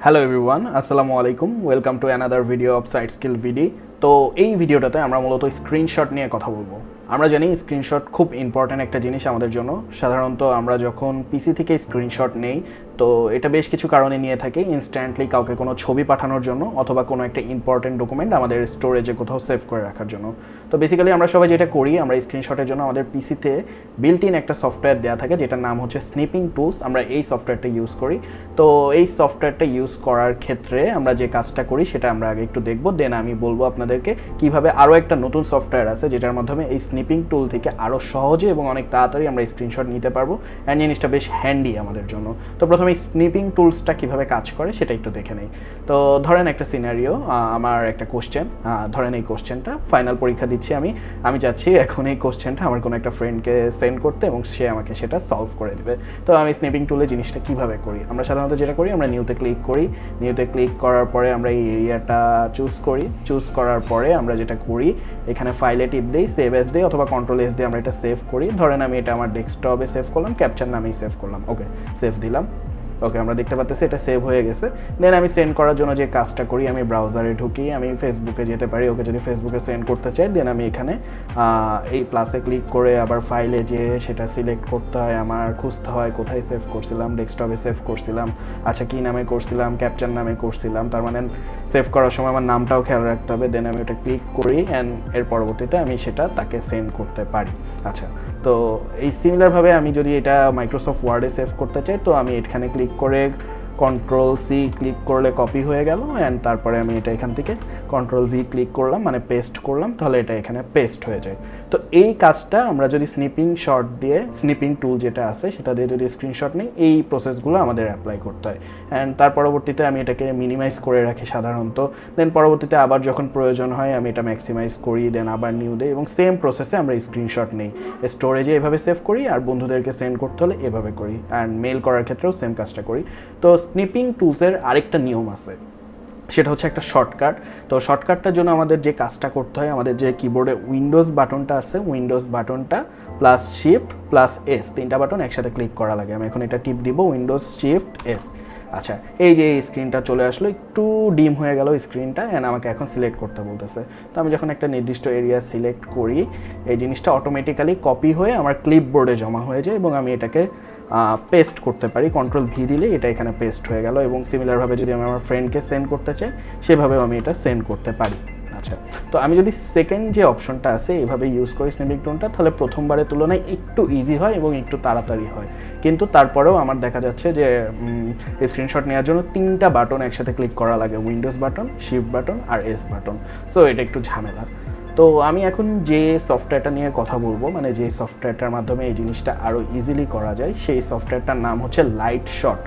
Hello everyone, আসসালামু আলাইকুম। Welcome to another video of side skill video. তো এই ভিডিওটাতে আমরা মূলত স্ক্রিনশট নিয়ে কথা বলবো। আমরা জানি স্ক্রিনশট খুব ইম্পর্ট্যান্ট একটা জিনিস আমাদের জন্য। সাধারণত আমরা যখন পিসি থেকে স্ক্রিনশট নেই, তো এটা বেশ কিছু কারণে নিয়ে থাকি। ইনস্ট্যান্টলি কাউকে কোনো ছবি পাঠানোর জন্য, অথবা কোনো একটা ইম্পর্ট্যান্ট ডকুমেন্ট আমাদের স্টোরেজে কোথাও সেভ করে রাখার জন্য। তো বেসিক্যালি আমরা সবাই যেটা করি, আমরা স্ক্রিনশটের জন্য আমাদের পিসিতে বিল্ট ইন একটা সফটওয়্যার দেওয়া থাকে যেটার নাম হচ্ছে স্নিপিং টুলস। আমরা এই সফটওয়্যারটা ইউজ করি। তো এই সফটওয়্যারটা ইউজ করার ক্ষেত্রে আমরা যে কাজটা করি সেটা আমরা আগে একটু দেখবো, দেন আমি বলবো আপনাদেরকে কীভাবে আরও একটা নতুন সফটওয়্যার আছে যেটার মাধ্যমে এই স্নিপিং টুল থেকে আরও সহজে এবং অনেক তাড়াতাড়ি আমরা স্ক্রিনশট নিতে পারবো। অ্যান্ড জিনিসটা বেশ হ্যান্ডি আমাদের জন্য। তো প্রথমে স্নিপিং টুলসটা কীভাবে কাজ করে সেটা একটু দেখে নেই। তো ধরেন একটা সিনারিও, আমার একটা কোশ্চেন, ধরেন এই কোশ্চেনটা ফাইনাল পরীক্ষা দিচ্ছি আমি চাচ্ছি এখন এই কোশ্চেনটা আমার কোনো একটা ফ্রেন্ডকে সেন্ড করতে এবং সে আমাকে সেটা সলভ করে দেবে। তো আমি স্নিপিং টুলে জিনিসটা কীভাবে করি, আমরা সাধারণত যেটা করি, আমরা নিউতে ক্লিক করি। নিউতে ক্লিক করার পরে আমরা এই এরিয়াটা চুজ করার পরে আমরা যেটা করি, এখানে ফাইলে টিপ দিই, সেভ এস দিই অথবা কন্ট্রোল এস দিয়ে আমরা এটা সেভ করি। ধরেন আমি এটা আমার ডেস্কটপে সেভ করলাম, ক্যাপচার নামেই সেভ করলাম। ওকে, সেভ দিলাম। ওকে, আমরা দেখতে পাচ্ছি এটা সেভ হয়ে গেছে। দেন আমি সেন্ড করার জন্য যে কাজটা করি, আমি ব্রাউজারে ঢুকি, আমি ফেসবুকে যেতে পারি। ওকে, যদি ফেসবুকে সেন্ড করতে চাই, দেন আমি এখানে এই প্লাসে ক্লিক করে আবার ফাইলে যেয়ে সেটা সিলেক্ট করতে হয়, আমার খুঁজতে হয় কোথায় সেভ করছিলাম। ডেস্কটপে সেভ করছিলাম, আচ্ছা কী নামে করছিলাম, ক্যাপচার নামে করছিলাম, তার মানে সেভ করার সময় আমার নামটাও খেয়াল রাখতে হবে। দেন আমি ওটা ক্লিক করি অ্যান্ড এর পরবর্তীতে আমি সেটা তাকে সেন্ড করতে পারি। আচ্ছা, তো এই সিমিলারভাবে আমি যদি এটা মাইক্রোসফট ওয়ার্ডে সেভ করতে চাই, তো আমি এখানে ক্লিক করে কন্ট্রোল সি ক্লিক করলে কপি হয়ে গেল। অ্যান্ড তারপরে আমি এটা এখান থেকে কন্ট্রোল ভি ক্লিক করলাম, মানে পেস্ট করলাম, তাহলে এটা এখানে পেস্ট হয়ে যায়। তো এই কাজটা আমরা যদি স্নিপিং টুল যেটা আছে সেটা দিয়ে যদি স্ক্রিনশট নিই, এই প্রসেসগুলো আমাদের অ্যাপ্লাই করতে হয়। অ্যান্ড তার পরবর্তীতে আমি এটাকে মিনিমাইজ করে রাখি সাধারণত। দেন পরবর্তীতে আবার যখন প্রয়োজন হয় আমি এটা ম্যাক্সিমাইজ করি, দেন আবার নিউ দেই এবং সেম প্রসেসে আমরা স্ক্রিনশট নিই। স্টোরেজে এভাবে সেভ করি আর বন্ধুদেরকে সেন্ড করতে হলে এভাবে করি। অ্যান্ড মেল করার ক্ষেত্রেও সেম কাজটা করি। তো স্নিপিং টুলসের আরেকটা নিয়ম আছে, সেটা হচ্ছে একটা শর্টকাট। তো শর্টকাটটার জন্য আমাদের যে কাজটা করতে হয়, আমাদের যে কিবোর্ডে উইন্ডোজ বাটনটা আছে, উইন্ডোজ বাটনটা প্লাস শিফট প্লাস এস, তিনটা বাটন একসাথে ক্লিক করা লাগে। আমি এখন এটা টিপ দিব, উইন্ডোজ শিফট এস। আচ্ছা, এই যে এই স্ক্রিনটা চলে আসলো, একটু ডিম হয়ে গেল স্ক্রিনটা, অ্যান্ড আমাকে এখন সিলেক্ট করতে বলতেছে। তো আমি যখন একটা নির্দিষ্ট এরিয়া সিলেক্ট করি, এই জিনিসটা অটোমেটিক্যালি কপি হয়ে আমার ক্লিপবোর্ডে জমা হয়ে যায় এবং আমি এটাকে পেস্ট করতে পারি। কন্ট্রোল ভি দিলে এটা এখানে পেস্ট হয়ে গেল। এবং সিমিলারভাবে যদি আমি আমার ফ্রেন্ডকে সেন্ড করতে চাই, সেভাবেও আমি এটা সেন্ড করতে পারি। আচ্ছা, তো আমি যদি সেকেন্ড যে অপশনটা আছে এভাবে ইউজ করি স্নিপিং টুলটা, তাহলে প্রথমবারের তুলনায় একটু ইজি হয় এবং একটু তাড়াতাড়ি হয়। কিন্তু তারপরেও আমার দেখা যাচ্ছে যে স্ক্রিনশট নেওয়ার জন্য তিনটা বাটন একসাথে ক্লিক করা লাগে, উইন্ডোজ বাটন, শিফট বাটন আর এস বাটন। সো এটা একটু ঝামেলা। তো আমি এখন যে সফটওয়্যারটা নিয়ে কথা বলবো, মানে যে সফটওয়্যারটার মাধ্যমে এই জিনিসটা আরও ইজিলি করা যায়, সেই সফটওয়্যারটার নাম হচ্ছে লাইটশট।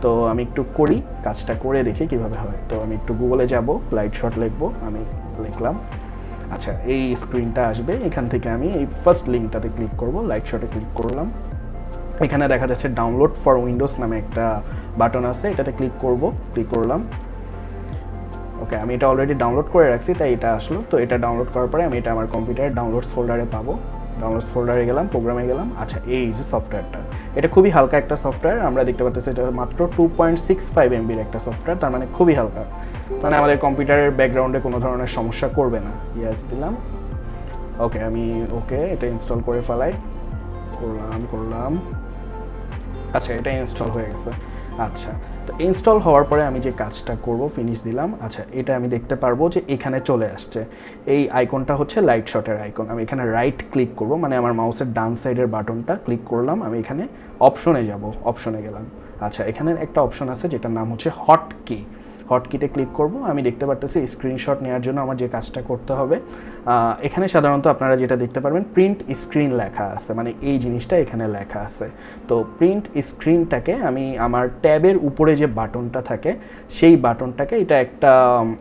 তো আমি একটু করি, কাজটা করে দেখি কীভাবে হয়। তো আমি একটু গুগলে যাব, লাইটশট লিখবো, আমি লিখলাম। আচ্ছা, এই স্ক্রিনটা আসবে, এখান থেকে আমি এই ফার্স্ট লিঙ্কটাতে ক্লিক করব, লাইটশটে ক্লিক করলাম। এখানে দেখা যাচ্ছে ডাউনলোড ফর উইন্ডোজ নামে একটা বাটন আছে, এটাতে ক্লিক করলাম। ওকে, আমি এটা অলরেডি ডাউনলোড করে রাখছি, তাই এটা আসলো। তো এটা ডাউনলোড করার পরে আমি এটা আমার কম্পিউটারের ডাউনলোডস ফোল্ডারে পাবো। ডাউনলোডস ফোল্ডারে গেলাম, প্রোগ্রামে গেলাম। আচ্ছা, এই যে সফটওয়্যারটা, এটা খুবই হালকা একটা সফটওয়্যার। আমরা দেখতে পাচ্ছি এটা মাত্র 2.65 MB একটা সফটওয়্যার, তার মানে খুবই হালকা, মানে আমাদের কম্পিউটারের ব্যাকগ্রাউন্ডে কোনো ধরনের সমস্যা করবে না। ইয়েস দিলাম। ওকে, এটা ইনস্টল করে ফেলাই, করলাম। আচ্ছা, এটা ইনস্টল হয়ে গেছে। আচ্ছা, তো ইনস্টল হওয়ার পরে আমি যে কাজটা করব, ফিনিশ দিলাম। আচ্ছা, এটা আমি দেখতে পারবো যে এখানে চলে আসছে, এই আইকনটা হচ্ছে লাইটশটের আইকন। আমি এখানে রাইট ক্লিক করব, মানে আমার মাউসের ডান সাইডের বাটনটা ক্লিক করলাম। আমি এখানে অপশনে যাব, অপশনে গেলাম। আচ্ছা, এখানে একটা অপশন আছে যেটার নাম হচ্ছে হটকিতে ক্লিক করব। আমি দেখতে পারতেছি স্ক্রিনশট নেওয়ার জন্য আমার যে কাজটা করতে হবে, এখানে সাধারণত আপনারা যেটা দেখতে পারবেন প্রিন্ট স্ক্রিন লেখা আছে, মানে এই জিনিসটা এখানে লেখা আছে। তো প্রিন্ট স্ক্রিনটাকে আমি আমার ট্যাবের উপরে যে বাটনটা থাকে, সেই বাটনটাকে, এটা একটা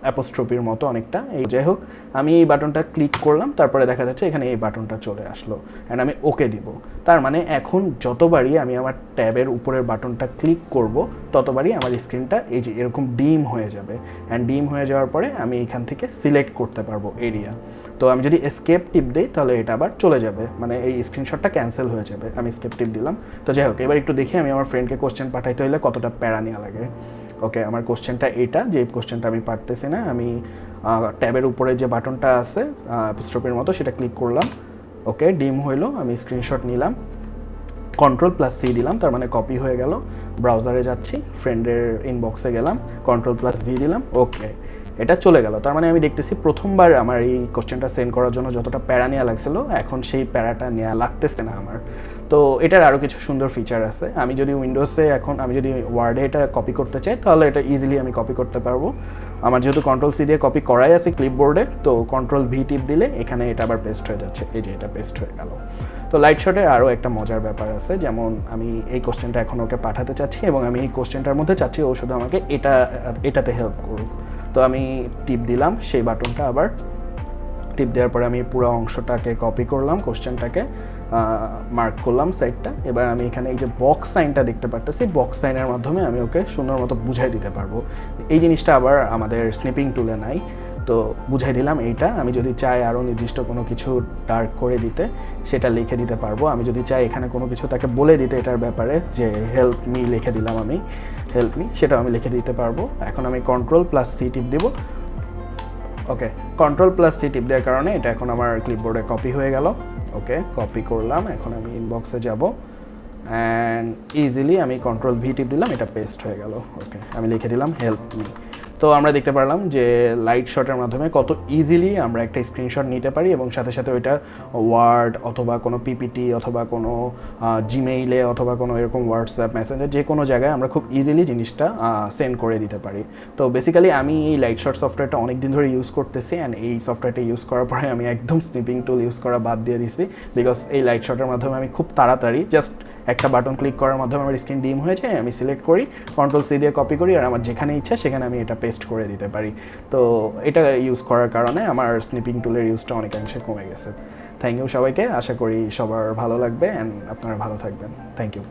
অ্যাপোস্ট্রফির মতো অনেকটা, এই যাই হোক, আমি এই বাটনটা ক্লিক করলাম। তারপরে দেখা যাচ্ছে এখানে এই বাটনটা চলে আসলো, অ্যান্ড আমি ওকে দিব। তার মানে এখন যতবারই আমি আমার ট্যাবের উপরের বাটনটা ক্লিক করব, ততবারই আমার স্ক্রিনটা এই যে এরকম ডিম হয়ে যাবে। অ্যান্ড ডিম হয়ে যাওয়ার পরে আমি এখান থেকে সিলেক্ট করতে পারবো এরিয়া। তো আমি যদি এসকেপ টিপ দিই, তাহলে এটা আবার চলে যাবে, মানে এই স্ক্রিনশটটা ক্যান্সেল হয়ে যাবে। আমি এসকেপ টিপ দিলাম। তো যাই হোক, এবার একটু দেখি আমি আমার ফ্রেন্ডকে কোশ্চেন পাঠাইতে হলে কতটা প্যারা নেওয়া লাগে। ওকে, আমার কোশ্চেনটা এটা, যে কোশ্চেনটা আমি পারতেছি না, আমি ট্যাবের উপরে যে বাটনটা আছে স্টপের মতো সেটা ক্লিক করলাম। ওকে, ডিম হইলো, আমি স্ক্রিনশট নিলাম, Ctrl+C দিলাম, তার মানে কপি হয়ে গেল। ব্রাউজারে যাচ্ছি, ফ্রেন্ডের ইনবক্সে গেলাম, Ctrl+V দিলাম, ওকে, এটা চলে গেল। তার মানে আমি দেখতেছি প্রথমবার আমার এই কোশ্চেনটা সেন্ড করার জন্য যতটা প্যারা নেওয়া লাগছিল, এখন সেই প্যারাটা নেওয়া লাগতেছে না আমার। তো এটার আরও কিছু সুন্দর ফিচার আছে। আমি যদি উইন্ডোজে এখন আমি যদি ওয়ার্ডে এটা কপি করতে চাই, তাহলে এটা ইজিলি আমি কপি করতে পারবো। আমার যেহেতু Ctrl+C দিয়ে কপি করাই আছে ক্লিপবোর্ডে, তো Ctrl+V টিপ দিলে এখানে এটা আবার পেস্ট হয়ে যাচ্ছে। এই যে এটা পেস্ট হয়ে গেল। তো লাইটশটের আরও একটা মজার ব্যাপার আছে, যেমন আমি এই কোশ্চেনটা এখন ওকে পাঠাতে চাচ্ছি এবং আমি এই কোশ্চেনটার মধ্যে চাচ্ছি ও শুধু আমাকে এটাতে হেল্প করুক। তো আমি টিপ দিলাম সেই বাটনটা, আবার টিপ দেওয়ার পরে আমি পুরো অংশটাকে কপি করলাম, কোশ্চেনটাকে মার্ক করলাম সাইডটা। এবার আমি এখানে এই যে বক্স সাইনটা দেখতে পারতেছি, বক্স সাইনের মাধ্যমে আমি ওকে সুন্দর মতো বুঝাই দিতে পারবো। এই জিনিসটা আবার আমাদের স্নিপিং টুলে নাই, তো বুঝাই দিলাম এইটা। আমি যদি চাই আরও নির্দিষ্ট কোনো কিছু ডার্ক করে দিতে, সেটা লিখে দিতে পারবো। আমি যদি চাই এখানে কোনো কিছু তাকে বলে দিতে এটার ব্যাপারে, যে হেল্প মি লিখে দিলাম আমি, হেল্প মি, সেটাও আমি লিখে দিতে পারবো। এখন আমি Ctrl+C টিপ দিব। ওকে, Ctrl+C টিপ দেওয়ার কারণে এটা এখন আমার ক্লিপবোর্ডে কপি হয়ে গেল। ওকে, কপি করলাম, এখন আমি ইনবক্সে যাব অ্যান্ড ইজিলি আমি Ctrl+V টিপ দিলাম, এটা পেস্ট হয়ে গেল। ওকে, আমি লিখে দিলাম হেল্প মি। তো আমরা দেখতে পারলাম যে লাইট শটের মাধ্যমে কত ইজিলি আমরা একটা স্ক্রিনশট নিতে পারি এবং সাথে সাথে ওইটা ওয়ার্ড অথবা কোনো পিপিটি অথবা কোনো জিমেইলে অথবা কোনো এরকম হোয়াটসঅ্যাপ মেসেঞ্জার যে কোনো জায়গায় আমরা খুব ইজিলি জিনিসটা সেন্ড করে দিতে পারি। তো বেসিক্যালি আমি এই লাইট শট সফটওয়্যারটা অনেক দিন ধরে ইউজ করতেছি অ্যান্ড এই সফটওয়্যারটা ইউজ করার পরে আমি একদম স্নিপিং টুল ইউজ করা বাদ দিয়ে দিছি, বিকজ এই লাইট শটের মাধ্যমে আমি খুব তাড়াতাড়ি জাস্ট একটা বাটন ক্লিক করার মাধ্যমে আমার স্ক্রিন ডিম হয়ে যায়, আমি সিলেক্ট করি, Ctrl+C দিয়ে কপি করি আর আমার যেখানে ইচ্ছা সেখানে আমি এটা পেস্ট করে দিতে পারি। তো এটা ইউজ করার কারণে আমার স্নিপিং টুলের ইউজটা অনেকাংশে কমে গেছে। থ্যাংক ইউ সবাইকে, আশা করি সবার ভালো লাগবে অ্যান্ড আপনারা ভালো থাকবেন। Thank you.